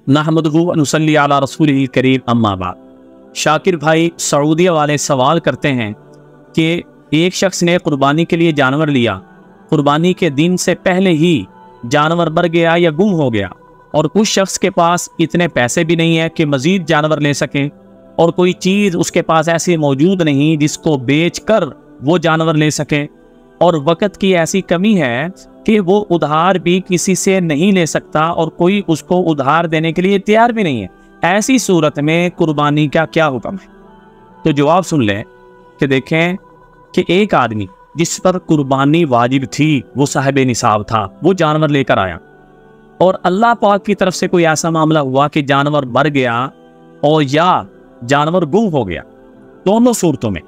नहमदुहु व नुसल्ली अला रसूलिल करीम, अम्मा बाद। शाकिर भाई सऊदीया वाले सवाल करते हैं कि एक शख्स ने कुर्बानी के लिए जानवर लिया, कुर्बानी के दिन से पहले ही जानवर मर गया या गुम हो गया, और उस शख्स के पास इतने पैसे भी नहीं है कि मज़ीद जानवर ले सकें, और कोई चीज़ उसके पास ऐसी मौजूद नहीं जिसको बेचकर वो जानवर ले सके, और वक़्त की ऐसी कमी है कि वो उधार भी किसी से नहीं ले सकता और कोई उसको उधार देने के लिए तैयार भी नहीं है। ऐसी सूरत में कुर्बानी का क्या हुक्म है? तो जवाब सुन लें कि देखें कि एक आदमी जिस पर कुर्बानी वाजिब थी वो साहिब निसाब था, वो जानवर लेकर आया, और अल्लाह पाक की तरफ से कोई ऐसा मामला हुआ कि जानवर मर गया और या जानवर गुम हो गया, दोनों सूरतों में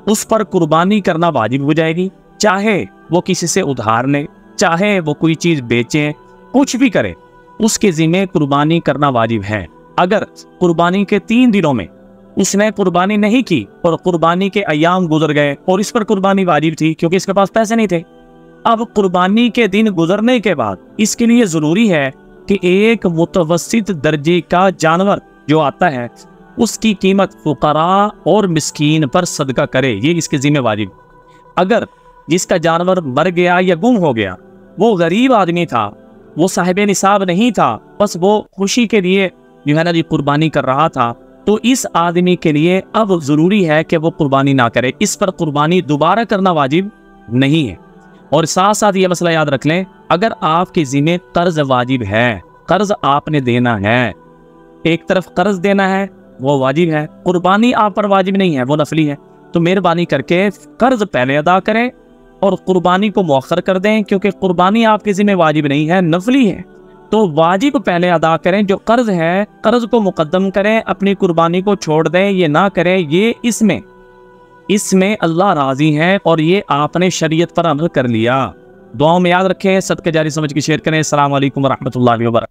उस पर कुर्बानी करना वाजिब हो जाएगी। चाहे वो किसी से उधार ले, चाहे वो कोई चीज़ बेचे, कुछ भी करे, उसके ज़िम्मे कुर्बानी करना वाजिब है। अगर कुर्बानी के 3 दिनों में उसने कुर्बानी नहीं की और कुर्बानी के अयाम गुजर गए और इस पर कुर्बानी वाजिब थी क्योंकि इसके पास पैसे नहीं थे, अब कुर्बानी के दिन गुजरने के बाद इसके लिए ज़रूरी है कि एक मुतवस्सित दर्जे का जानवर जो आता है उसकी कीमत फुकरा और मिस्कीन पर सदका करे, ये इसके ज़िम्मे वाजिब। अगर जिसका जानवर मर गया या गुम हो गया वो गरीब आदमी था, वो साहिब निसाब नहीं था, बस वो खुशी के लिए जो है ना जी कुर्बानी कर रहा था, तो इस आदमी के लिए अब ज़रूरी है कि वो कुर्बानी ना करे, इस पर कुर्बानी दोबारा करना वाजिब नहीं है। और साथ साथ ये मसला याद रख लें, अगर आपके ज़िम्मे कर्ज वाजिब है, कर्ज आपने देना है, एक तरफ कर्ज देना है वो वाजिब है, कुर्बानी आप पर वाजिब नहीं है, वो नफली है, तो मेहरबानी करके कर्ज पहले अदा करें और कुर्बानी को मौखर कर दें, क्योंकि कुर्बानी आपके ज़िम्मे वाजिब नहीं है, नफली है। तो वाजिब पहले अदा करें, जो कर्ज है कर्ज को मुकद्दम करें, अपनी कुर्बानी को छोड़ दें, ये ना करें। ये इसमें अल्लाह राजी है और ये आपने शरीयत पर अमल कर लिया। दुआओं में याद रखें, सदके जारी समझ के शेयर करें। अस्सलाम वालेकुम व रहमतुल्लाहि व बरकातहू।